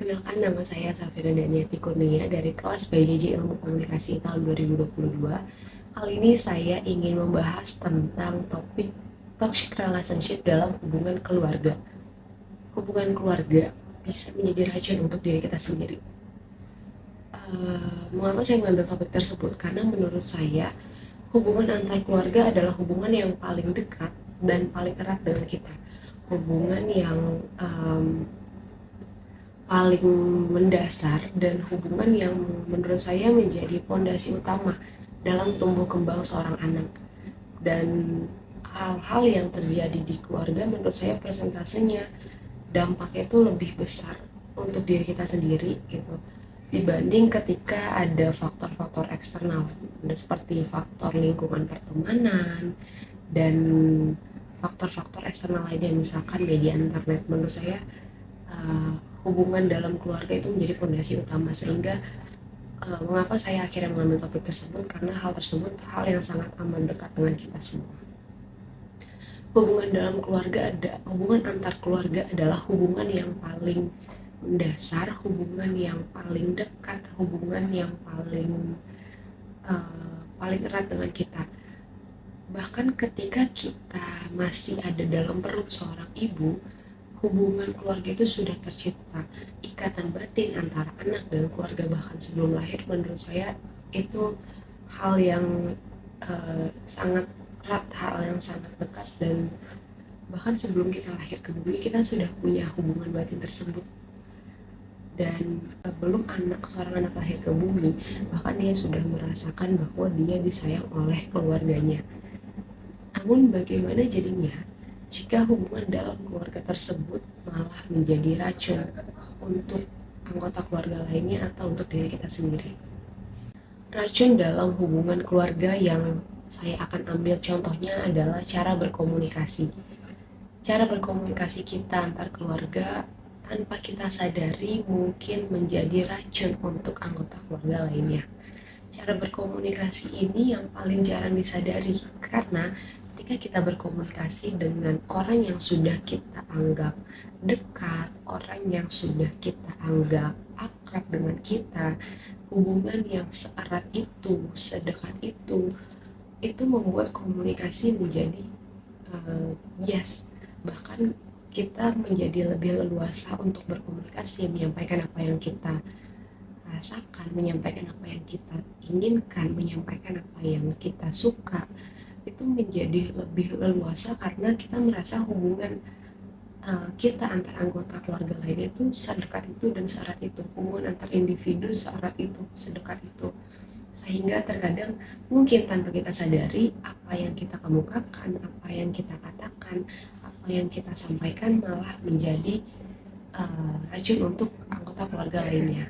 Perkenalkan, nama saya Safira Daniati Kurnia dari kelas PJJ Ilmu Komunikasi tahun 2022. Kali ini saya ingin membahas tentang topik toxic relationship dalam hubungan keluarga. Hubungan keluarga bisa menjadi racun untuk diri kita sendiri. Mengapa saya mengambil topik tersebut? Karena menurut saya hubungan antar keluarga adalah hubungan yang paling dekat dan paling erat dengan kita. Hubungan yang paling mendasar dan hubungan yang menurut saya menjadi pondasi utama dalam tumbuh kembang seorang anak. Dan hal-hal yang terjadi di keluarga menurut saya persentasenya dampaknya itu lebih besar untuk diri kita sendiri gitu dibanding ketika ada faktor-faktor eksternal seperti faktor lingkungan pertemanan dan faktor-faktor eksternal lainnya, misalkan media internet. Menurut saya hubungan dalam keluarga itu menjadi fondasi utama, sehingga mengapa saya akhirnya mengambil topik tersebut, karena hal tersebut hal yang sangat amat dekat dengan kita semua. Hubungan antar keluarga adalah hubungan yang paling mendasar, hubungan yang paling dekat, hubungan yang paling erat dengan kita. Bahkan ketika kita masih ada dalam perut seorang ibu, hubungan keluarga itu sudah tercipta. Ikatan batin antara anak dan keluarga bahkan sebelum lahir, menurut saya itu hal yang sangat erat, hal yang sangat dekat, dan bahkan sebelum kita lahir ke bumi kita sudah punya hubungan batin tersebut. Dan sebelum seorang anak lahir ke bumi, bahkan dia sudah merasakan bahwa dia disayang oleh keluarganya. Namun bagaimana jadinya jika hubungan dalam keluarga tersebut malah menjadi racun untuk anggota keluarga lainnya atau untuk diri kita sendiri? Racun dalam hubungan keluarga yang saya akan ambil contohnya adalah cara berkomunikasi. Cara berkomunikasi kita antar keluarga tanpa kita sadari mungkin menjadi racun untuk anggota keluarga lainnya. Cara berkomunikasi ini yang paling jarang disadari, karena ketika kita berkomunikasi dengan orang yang sudah kita anggap dekat, orang yang sudah kita anggap akrab dengan kita, hubungan yang seerat itu, sedekat itu membuat komunikasi menjadi bias. Bahkan kita menjadi lebih leluasa untuk berkomunikasi, menyampaikan apa yang kita rasakan, menyampaikan apa yang kita inginkan, menyampaikan apa yang kita suka. Itu menjadi lebih leluasa karena kita merasa hubungan kita antar anggota keluarga lainnya itu sedekat itu dan seerat itu. Hubungan antar individu seerat itu, sedekat itu. Sehingga terkadang mungkin tanpa kita sadari, apa yang kita kemukakan, apa yang kita katakan, apa yang kita sampaikan malah menjadi racun untuk anggota keluarga lainnya.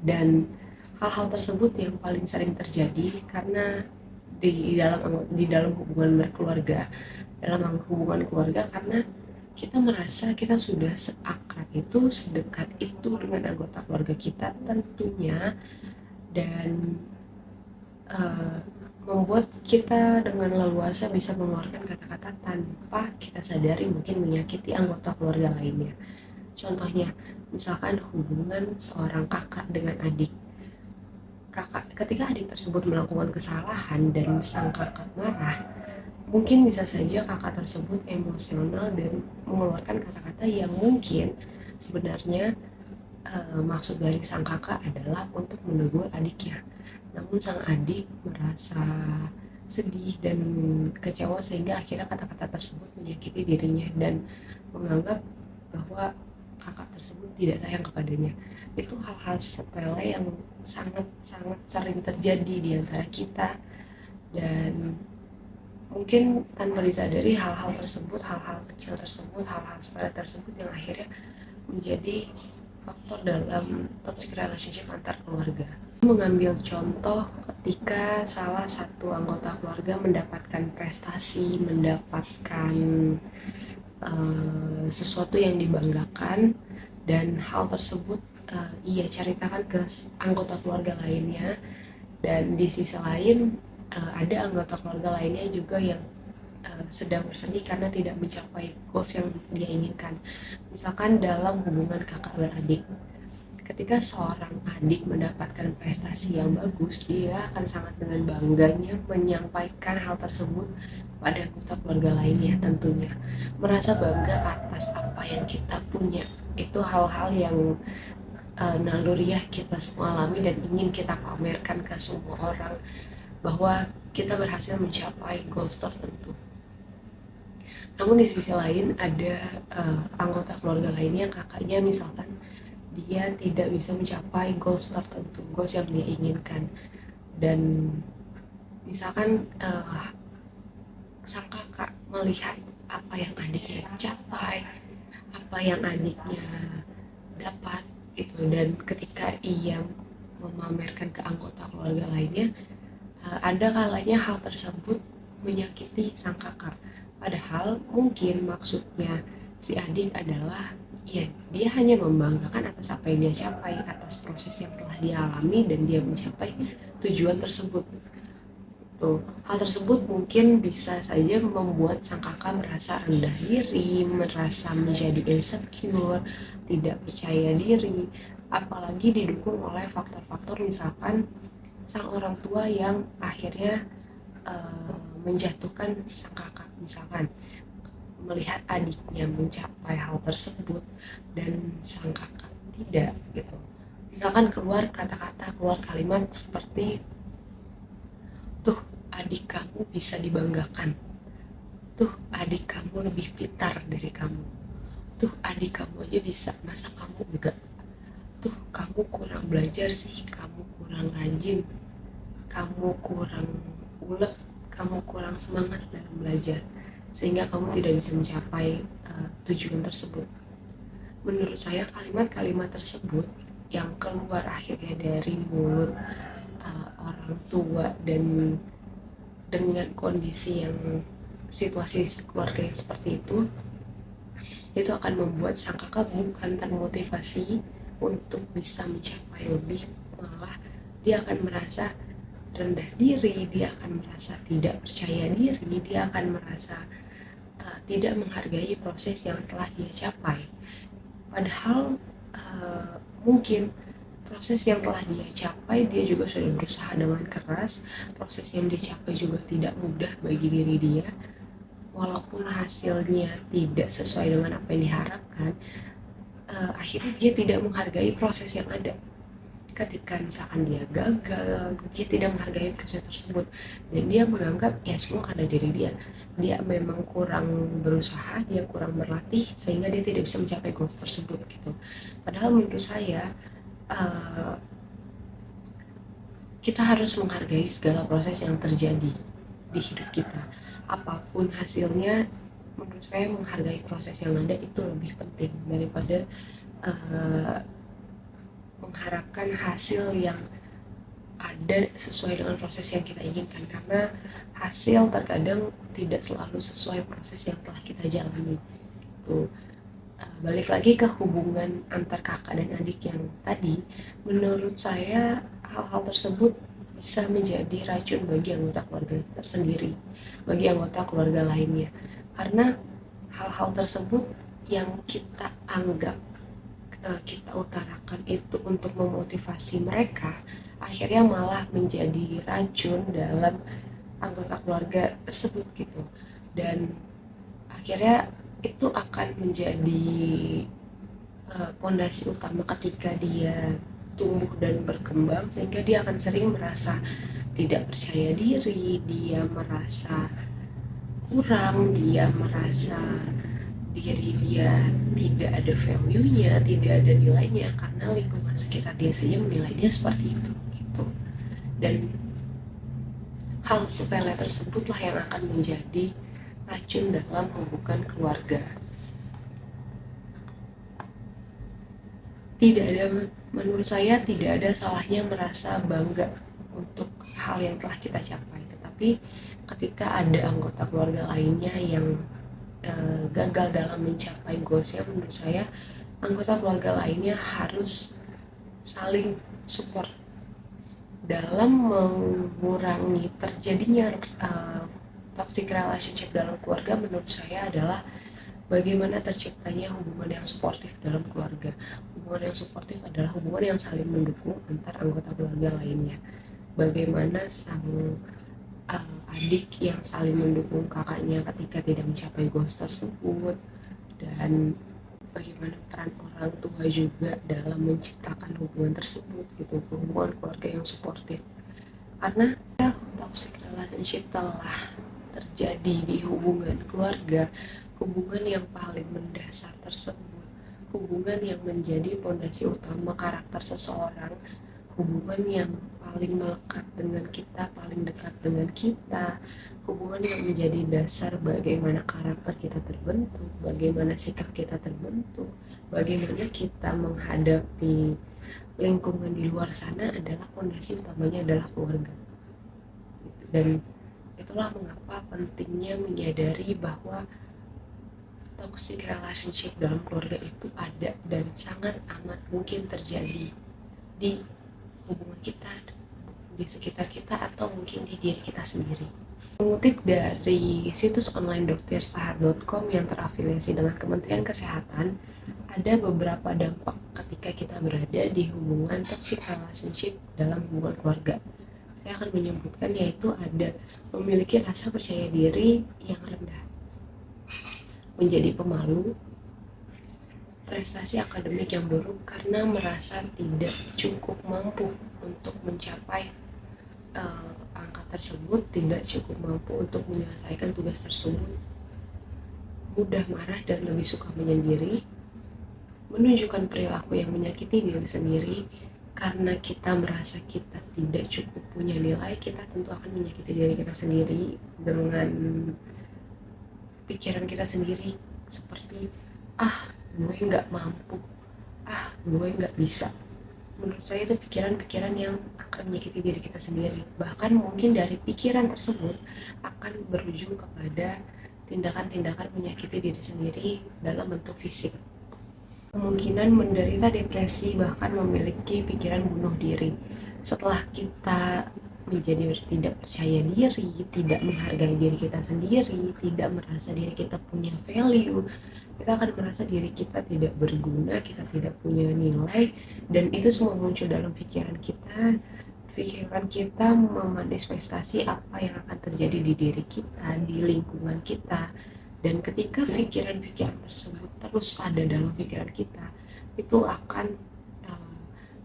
Dan hal-hal tersebut yang paling sering terjadi karena di dalam hubungan berkeluarga, dalam hubungan keluarga, karena kita merasa kita sudah seakrab itu, sedekat itu dengan anggota keluarga kita tentunya, dan membuat kita dengan leluasa bisa mengeluarkan kata-kata tanpa kita sadari mungkin menyakiti anggota keluarga lainnya. Contohnya, misalkan hubungan seorang kakak dengan adik. Ketika adik tersebut melakukan kesalahan dan sang kakak marah, mungkin bisa saja kakak tersebut emosional dan mengeluarkan kata-kata yang mungkin sebenarnya maksud dari sang kakak adalah untuk menegur adiknya. Namun sang adik merasa sedih dan kecewa sehingga akhirnya kata-kata tersebut menyakiti dirinya dan menganggap bahwa kakak tersebut tidak sayang kepadanya. Itu hal-hal sepele yang sangat-sangat sering terjadi di antara kita, dan mungkin tanpa disadari hal-hal tersebut, hal-hal kecil tersebut, hal-hal sepele tersebut yang akhirnya menjadi faktor dalam toxic relationship antar keluarga. Mengambil contoh ketika salah satu anggota keluarga mendapatkan prestasi, mendapatkan sesuatu yang dibanggakan, dan hal tersebut ia ceritakan ke anggota keluarga lainnya, dan di sisi lain ada anggota keluarga lainnya juga yang sedang bersedih karena tidak mencapai goals yang dia inginkan. Misalkan dalam hubungan kakak beradik, ketika seorang adik mendapatkan prestasi yang bagus, dia akan sangat dengan bangganya menyampaikan hal tersebut pada anggota keluarga lainnya tentunya. Merasa bangga atas apa yang kita punya. Itu hal-hal yang naluriah kita semua alami dan ingin kita pamerkan ke semua orang bahwa kita berhasil mencapai goals tertentu. Namun di sisi lain ada anggota keluarga lainnya, kakaknya misalkan, dia tidak bisa mencapai goals tertentu, goals yang dia inginkan. Dan misalkan sang kakak melihat apa yang adiknya capai, apa yang adiknya dapat gitu, dan ketika ia memamerkan ke anggota keluarga lainnya, ada kalanya hal tersebut menyakiti sang kakak. Padahal mungkin maksudnya si adik adalah ya dia hanya membanggakan atas apa yang dia capai, atas proses yang telah dia alami dan dia mencapai tujuan tersebut. Tuh, hal tersebut mungkin bisa saja membuat sang kakak merasa rendah diri, merasa menjadi insecure, tidak percaya diri, apalagi didukung oleh faktor-faktor misalkan sang orang tua yang akhirnya menjatuhkan sang kakak, misalkan melihat adiknya mencapai hal tersebut dan sang kakak tidak gitu. Misalkan keluar kata-kata, keluar kalimat seperti, tuh adik kamu bisa dibanggakan, tuh adik kamu lebih pintar dari kamu, tuh adik kamu aja bisa, masa kamu enggak, tuh kamu kurang belajar sih, kamu kurang rajin, kamu kurang ulet, kamu kurang semangat dalam belajar, sehingga kamu tidak bisa mencapai tujuan tersebut. Menurut saya kalimat-kalimat tersebut yang keluar akhirnya dari mulut orang tua dan dengan kondisi yang situasi keluarga yang seperti itu akan membuat sang kakak bukan termotivasi untuk bisa mencapai lebih, malah dia akan merasa rendah diri, dia akan merasa tidak percaya diri, dia akan merasa tidak menghargai proses yang telah dia capai. Padahal mungkin proses yang telah dia capai, dia juga sudah berusaha dengan keras, proses yang dia capai juga tidak mudah bagi diri dia, walaupun hasilnya tidak sesuai dengan apa yang diharapkan, akhirnya dia tidak menghargai proses yang ada. Ketika misalkan dia gagal, dia tidak menghargai proses tersebut dan dia menganggap ya semua karena diri dia memang kurang berusaha, dia kurang berlatih sehingga dia tidak bisa mencapai goals tersebut gitu. Padahal menurut saya kita harus menghargai segala proses yang terjadi di hidup kita, apapun hasilnya. Menurut saya menghargai proses yang ada itu lebih penting daripada mengharapkan hasil yang ada sesuai dengan proses yang kita inginkan, karena hasil terkadang tidak selalu sesuai proses yang telah kita jalani. Tuh, balik lagi ke hubungan antar kakak dan adik yang tadi, menurut saya hal-hal tersebut bisa menjadi racun bagi anggota keluarga tersendiri, bagi anggota keluarga lainnya, karena hal-hal tersebut yang kita anggap kita utarakan itu untuk memotivasi mereka, akhirnya malah menjadi racun dalam anggota keluarga tersebut gitu. Dan akhirnya itu akan menjadi fondasi utama ketika dia tumbuh dan berkembang, sehingga dia akan sering merasa tidak percaya diri, dia merasa kurang, dia merasa diri dia tidak ada value-nya, tidak ada nilainya, karena lingkungan sekitar dia saja menilai dia seperti itu gitu. Dan hal sepele tersebutlah yang akan menjadi racun dalam hubungan keluarga. Menurut saya tidak ada salahnya merasa bangga untuk hal yang telah kita capai, tetapi ketika ada anggota keluarga lainnya yang gagal dalam mencapai goalsnya, menurut saya anggota keluarga lainnya harus saling support dalam mengurangi terjadinya toxic relationship dalam keluarga menurut saya adalah bagaimana terciptanya hubungan yang suportif dalam keluarga. Hubungan yang suportif adalah hubungan yang saling mendukung antar anggota keluarga lainnya. Bagaimana sang adik yang saling mendukung kakaknya ketika tidak mencapai goals tersebut, dan bagaimana peran orang tua juga dalam menciptakan hubungan tersebut gitu, hubungan keluarga yang suportif. Karena toxic relationship telah terjadi di hubungan keluarga, hubungan yang paling mendasar tersebut, hubungan yang menjadi fondasi utama karakter seseorang, hubungan yang paling melekat dengan kita, paling dekat dengan kita, hubungan yang menjadi dasar bagaimana karakter kita terbentuk, bagaimana sikap kita terbentuk, bagaimana kita menghadapi lingkungan di luar sana adalah fondasi utamanya adalah keluarga. Dan itulah mengapa pentingnya menyadari bahwa toxic relationship dalam keluarga itu ada dan sangat amat mungkin terjadi di hubungan kita, di sekitar kita, atau mungkin di diri kita sendiri. Mengutip dari situs online drtirsahat.com yang terafiliasi dengan Kementerian Kesehatan, ada beberapa dampak ketika kita berada di hubungan toxic relationship dalam hubungan keluarga. Saya akan menyebutkan, yaitu ada memiliki rasa percaya diri yang rendah, menjadi pemalu, prestasi akademik yang buruk karena merasa tidak cukup mampu untuk mencapai angka tersebut, tidak cukup mampu untuk menyelesaikan tugas tersebut, mudah marah dan lebih suka menyendiri, menunjukkan perilaku yang menyakiti diri sendiri. Karena kita merasa kita tidak cukup punya nilai, kita tentu akan menyakiti diri kita sendiri dengan pikiran kita sendiri seperti gue nggak mampu, gue nggak bisa. Menurut saya itu pikiran-pikiran yang akan menyakiti diri kita sendiri. Bahkan mungkin dari pikiran tersebut akan berujung kepada tindakan-tindakan menyakiti diri sendiri dalam bentuk fisik. Kemungkinan menderita depresi, bahkan memiliki pikiran bunuh diri. Setelah kita menjadi tidak percaya diri, tidak menghargai diri kita sendiri, tidak merasa diri kita punya value, kita akan merasa diri kita tidak berguna, kita tidak punya nilai, dan itu semua muncul dalam pikiran kita. Pikiran kita memanifestasi apa yang akan terjadi di diri kita, di lingkungan kita. Dan ketika pikiran-pikiran tersebut terus ada dalam pikiran kita, itu akan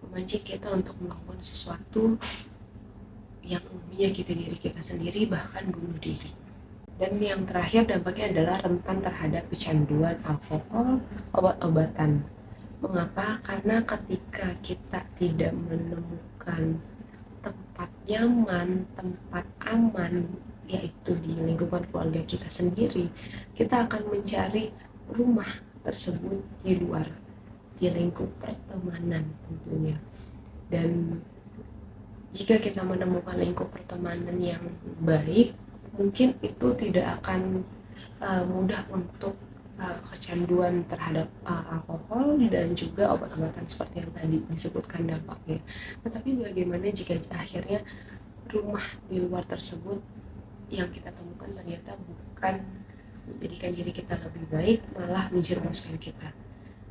memancing kita untuk melakukan sesuatu yang menyakiti diri kita sendiri, bahkan bunuh diri. Dan yang terakhir dampaknya adalah rentan terhadap kecanduan alkohol, obat-obatan. Mengapa? Karena ketika kita tidak menemukan tempat nyaman, tempat aman, yaitu di lingkungan keluarga kita sendiri, kita akan mencari rumah tersebut di luar, di lingkup pertemanan tentunya. Dan jika kita menemukan lingkup pertemanan yang baik, mungkin itu tidak akan mudah untuk kecanduan terhadap alkohol dan juga obat-obatan seperti yang tadi disebutkan dampaknya. Tetapi bagaimana jika akhirnya rumah di luar tersebut yang kita temukan ternyata bukan menjadikan diri kita lebih baik, malah menjerumuskan kita.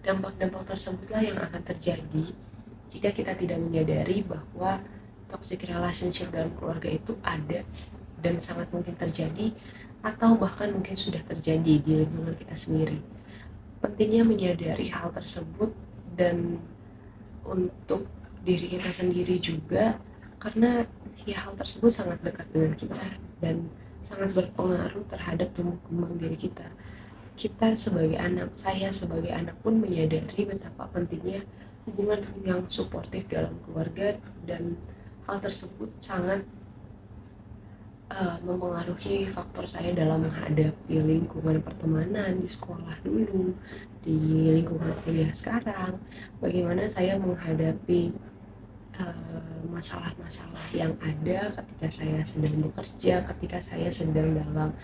Dampak-dampak tersebutlah yang akan terjadi jika kita tidak menyadari bahwa toxic relationship dalam keluarga itu ada dan sangat mungkin terjadi, atau bahkan mungkin sudah terjadi di lingkungan kita sendiri. Pentingnya menyadari hal tersebut dan untuk diri kita sendiri juga, karena hal tersebut sangat dekat dengan kita dan sangat berpengaruh terhadap tumbuh kembang diri kita. Kita sebagai anak, saya sebagai anak pun menyadari betapa pentingnya hubungan yang suportif dalam keluarga, dan hal tersebut sangat mempengaruhi faktor saya dalam menghadapi lingkungan pertemanan di sekolah dulu, di lingkungan kuliah sekarang, bagaimana saya menghadapi masalah-masalah yang ada ketika saya sedang bekerja, ketika saya sedang dalam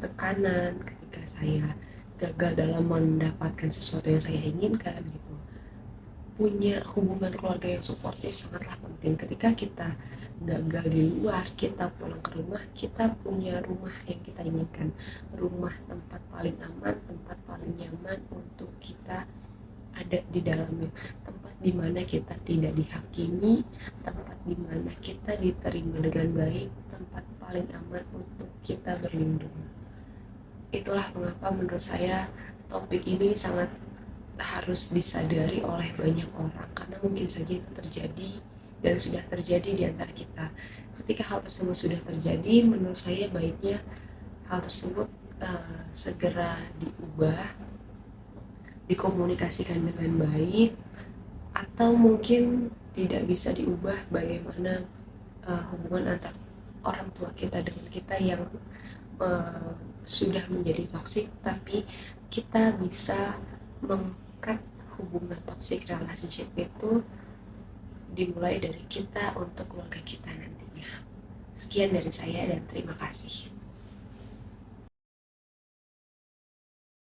tekanan, ketika saya gagal dalam mendapatkan sesuatu yang saya inginkan gitu. punya hubungan keluarga yang suportif sangatlah penting. Ketika kita gagal di luar, kita pulang ke rumah, kita punya rumah yang kita inginkan, rumah tempat paling aman, tempat paling nyaman untuk kita ada di dalamnya, tempat dimana kita tidak dihakimi, tempat dimana kita diterima dengan baik, tempat paling aman untuk kita berlindung. Itulah mengapa menurut saya topik ini sangat harus disadari oleh banyak orang, karena mungkin saja itu terjadi dan sudah terjadi di antara kita. Ketika hal tersebut sudah terjadi, menurut saya baiknya hal tersebut segera diubah, dikomunikasikan dengan baik, atau mungkin tidak bisa diubah bagaimana hubungan antar orang tua kita dengan kita yang sudah menjadi toksik, tapi kita bisa mengkat hubungan toxic relationship itu dimulai dari kita untuk keluarga kita nantinya. Sekian dari saya dan terima kasih.